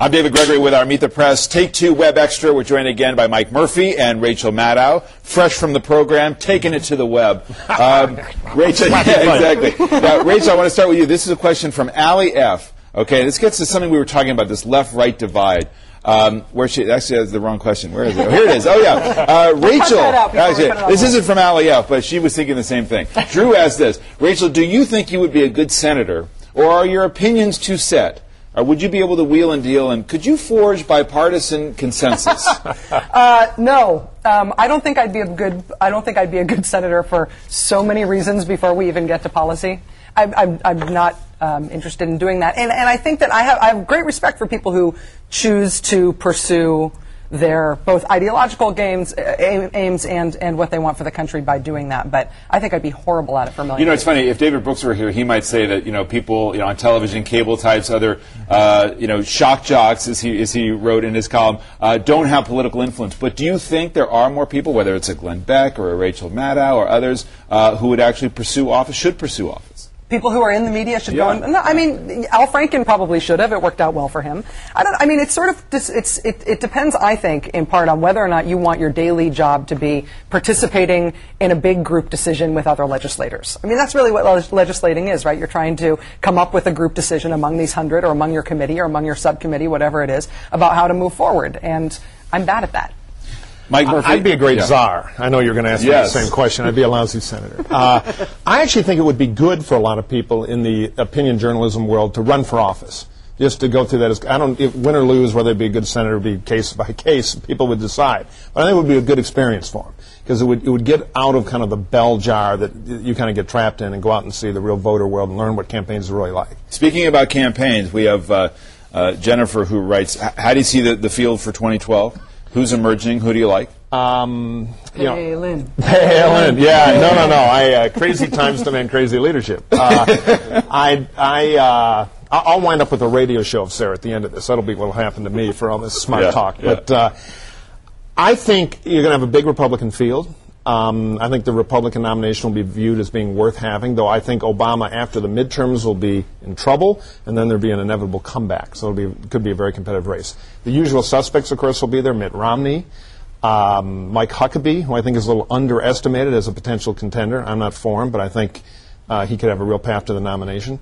I'm David Gregory with our Meet the Press Take 2 Web Extra. We're joined again by Mike Murphy and Rachel Maddow, fresh from the program, taking it to the web. Rachel, exactly. Now, Rachel, I want to start with you. This is a question from Allie F. Okay, this gets to something we were talking about, this left-right divide. Where she actually has the wrong question. Where is it? Oh, here it is. Oh, yeah. Rachel. Actually, this isn't from Allie F., but she was thinking the same thing. Drew asked this. Rachel, do you think you would be a good senator, or are your opinions too set? Or would you be able to wheel and deal, and could you forge bipartisan consensus? No, I don't think I'd be a good senator for so many reasons before we even get to policy. I'm not interested in doing that, and I think that I have great respect for people who choose to pursue their both ideological aims and what they want for the country by doing that. But I think I'd be horrible at it for a million You know, it's funny. If David Brooks were here, he might say that, you know, people, you know, on television, cable types, other, you know, shock jocks, as he wrote in his column, don't have political influence. But do you think there are more people, whether it's a Glenn Beck or a Rachel Maddow or others, who would actually pursue office, should pursue office? People who are in the media should go. No, I mean, Al Franken probably should have. It worked out well for him. I mean, it's sort of it depends. I think in part on whether or not you want your daily job to be participating in a big group decision with other legislators. I mean, that's really what legislating is, right? You're trying to come up with a group decision among these 100 or among your committee or among your subcommittee, whatever it is, about how to move forward. And I'm bad at that. Mike Murphy? I'd be a great czar. I know you're going to ask me the same question. I'd be a lousy senator. I actually think it would be good for a lot of people in the opinion journalism world to run for office. Just to go through that. If win or lose, whether it be a good senator, be case by case, people would decide. But I think it would be a good experience for them. Because it would get out of kind of the bell jar that you kind of get trapped in and go out and see the real voter world and learn what campaigns are really like. Speaking about campaigns, we have Jennifer who writes, how do you see the field for 2012? Who's emerging? Who do you like? Palin. Palin. Yeah. No. Crazy times demand crazy leadership. I'll wind up with a radio show of Sarah at the end of this. That'll be what'll happen to me for all this smart talk. Yeah. But I think you're going to have a big Republican field. I think the Republican nomination will be viewed as being worth having, though I think Obama, after the midterms, will be in trouble, and then there'll be an inevitable comeback. So it could be a very competitive race. The usual suspects, of course, will be there. Mitt Romney, Mike Huckabee, who I think is a little underestimated as a potential contender. I'm not for him, but I think he could have a real path to the nomination.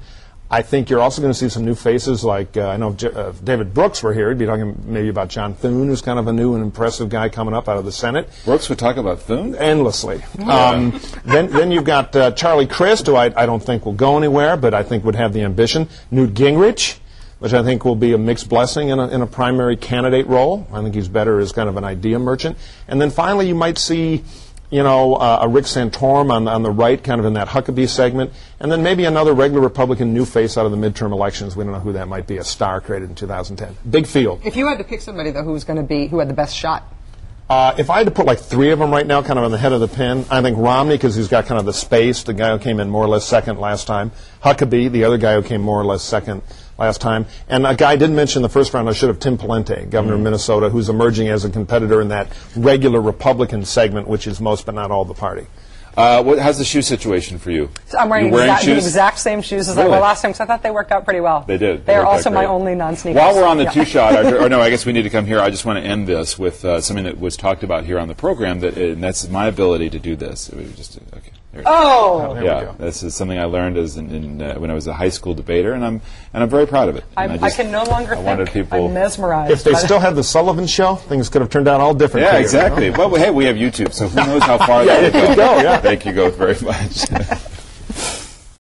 I think you're also going to see some new faces, like I know if David Brooks were here, he'd be talking maybe about John Thune, who's kind of a new and impressive guy coming up out of the Senate. Brooks would talk about Thune? Endlessly. Yeah. Then you've got Charlie Crist, who I don't think will go anywhere, but I think would have the ambition. Newt Gingrich, which I think will be a mixed blessing in a primary candidate role. I think he's better as kind of an idea merchant. And then finally you might see, you know, a Rick Santorum on the right, kind of in that Huckabee segment, and then maybe another regular Republican new face out of the midterm elections. We don't know who that might be, a star created in 2010. Big field. If you had to pick somebody, though, who had the best shot? If I had to put like three of them right now, kind of on the head of the pin, I think Romney, because he's got kind of the space, the guy who came in more or less second last time. Huckabee, the other guy who came more or less second last time. And a guy I didn't mention in the first round, I should have, Tim Pawlenty, governor of Minnesota, who's emerging as a competitor in that regular Republican segment, which is most but not all the party. How's the shoe situation for you? So I'm wearing the exact same shoes as I wore last time, because I thought they worked out pretty well. They did. They are also my only non-sneakers. While we're on the two-shot, or no, I guess we need to come here. I just want to end this with something that was talked about here on the program, and that's my ability to do this. It was just, okay. Oh, there we go. This is something I learned when I was a high school debater, and I'm very proud of it. I can no longer think. I'm mesmerized. If they still had the Sullivan Show, things could have turned out all different. Yeah, exactly. Well, hey, we have YouTube, so who knows how far that would go. Thank you both very much.